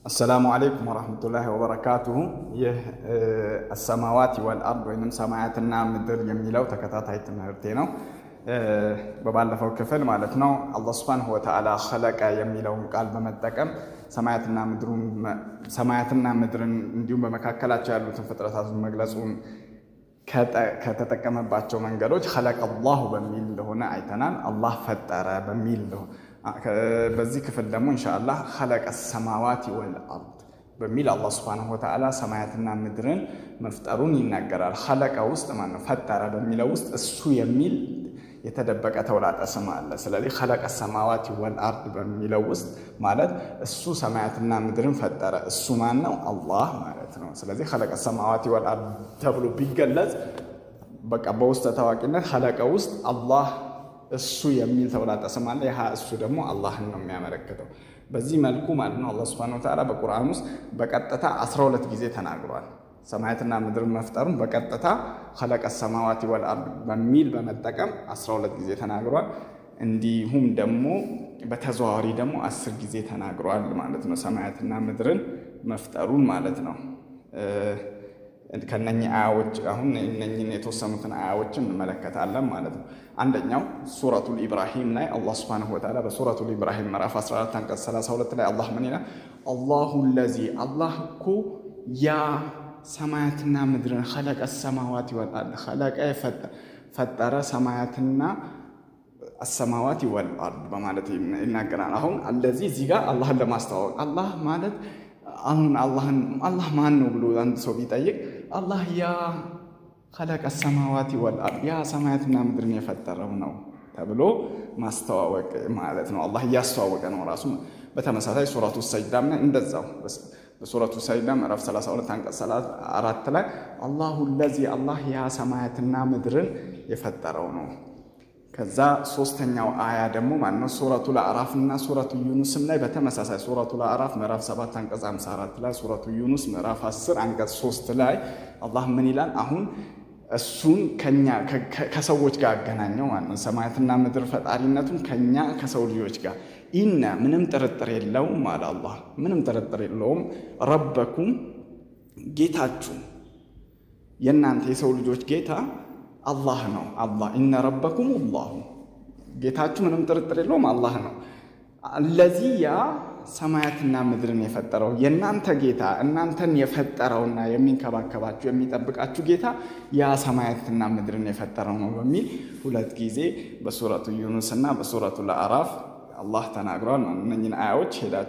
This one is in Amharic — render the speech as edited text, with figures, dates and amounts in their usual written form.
السلام عليكم ورحمة الله وبركاته. السماوات والأرض وإنم سماعتنا مدر يميلو تكتاتاي تمهرتينو ببالفو كفل مالتنو الله سبحانه وتعالى خلق يميلو قال بمتقم سماعتنا مدرن እንዲሁም በመካከላቸው ያሉትን ፍጥረታት መግለጹን ከተጠቀመባቸው መንገዶች خلق الله በሚል እንደሆነ አይተናል። አላህ ፈጠረ በሚል እንደሆነ በዚህ ክፍል ደግሞ ኢንሻአላህ خلق السماوات والارض በሚል አላህ Subhanahu Wa Ta'ala ሰማያትና ምድርን መፍጠሩን ይናገራል። خلق ውስጥ ማነው ፈጠረ በሚለው ውስጥ እሱ የሚል የተደበቀ ተውላጠ ስም አለ። ስለዚህ خلق السماوات والارض በሚለው ውስጥ ማለት እሱ ሰማያትና ምድርን ፈጠረ፣ እሱ ማን ነው? አላህ ማለት ነው። ስለዚህ خلق السماوات والارض ተብሎ ቢገለጽ በቃ በውስጥ ታዋቂነት خلق ውስጥ አላህ እሱ የሚል ተውላጠ ስም አለ። ያ እሱ ደግሞ አላህን ነው የሚያመለክተው። በዚህ መልኩ ማለት ነው አላህ Subhanahu Wa Ta'ala በቁርአን ውስጥ በቀጥታ 12 ጊዜ ተናግሯል። ሰማያትና ምድርን መፍጠሩን በቀጥታ خلق السماوات والارض በሚል በመጠቀም 12 ጊዜ ተናግሯል። እንዲሁም ደግሞ በተዘዋዋሪ ደግሞ 10 ጊዜ ተናግሯል ማለት ነው ሰማያትና ምድርን መፍጠሩን ማለት ነው። ከነኚህ አያዎች አሁን እነኚህን የተወሰኑትን አያዎችን እንመለከታለን ማለት ነው። አንደኛው ሱረቱል ኢብራሂም ላይ አላህ Subhanahu Wa Ta'ala በሱረቱል ኢብራሂም ምዕራፍ 14 አንቀጽ 32 ላይ አላህ ምን ይላል? አላሁ الذي አላህ እኮ ያ ሰማያትና ምድርን خلق السماوات والارض خلق ፈጠረ ሰማያትና السماوات والارض በማለት ይናገራል። አሁን እንደዚህ እዚህ ጋር አላህን ለማስተዋወቅ አላህ ማለት አሁን አላህ ማን ነው ብሎ አንድ ሰው ቢጠይቅ አላህ ያ خلق السماوات والارض ያ ሰማያትና ምድርን የፈጠረው ነው ተብሎ ማስተዋወቅ ማለት ነው። አላህ ያስተዋወቀ ነው ራሱ። በተመሳሳይ ሱረቱ ሰጅዳም ላይ እንደዛው በሱረቱ ሰጅዳ ምዕራፍ 32 አንቀጽ 34 ላይ አላሁ الذي አላህ ያ ሰማያትና ምድርን የፈጠረው ነው። ከዛ ሶስተኛው አያ ደግሞ ማነው ሱረቱል አዕራፍ እና ሱረቱ ዩኑስ ላይ በተመሳሳይ ሱረቱል አዕራፍ ምዕራፍ 7 አንቀጽ 54 ላይ ሱረቱ ዩኑስ ምዕራፍ 10 አንቀጽ 3 ላይ አላህ ምን ይላል? አሁን እሱን ከሰዎች ጋር አገናኘው ማለት ነው። ሰማያትና ምድር ፈጣሪነቱን ከኛ ከሰው ልጆች ጋር ኢነ ምንም ጥርጥር የለውም ማለት አላህ ምንም ጥርጥር የለውም ረበኩም ጌታችሁ የናንተ የሰው ልጆች ጌታ አላህ ነው። አላህ ኢነ ረበኩም አላህ ጌታችሁ ምንም ጥርጥር የለውም አላህ ነው። الذي ያ ሰማያትና ምድርን የፈጠረው የናንተ ጌታ እናንተን የፈጠረውና የሚንከባከባችሁ የሚጠብቃችሁ ጌታ ያ ሰማያትና ምድርን የፈጠረው ነው በሚል ሁለት ጊዜ በሱረቱ ዩኑስ እና በሱረቱ አዕራፍ አላህ ተናግሯል። እነኚህን አያዎች ሄዳችሁ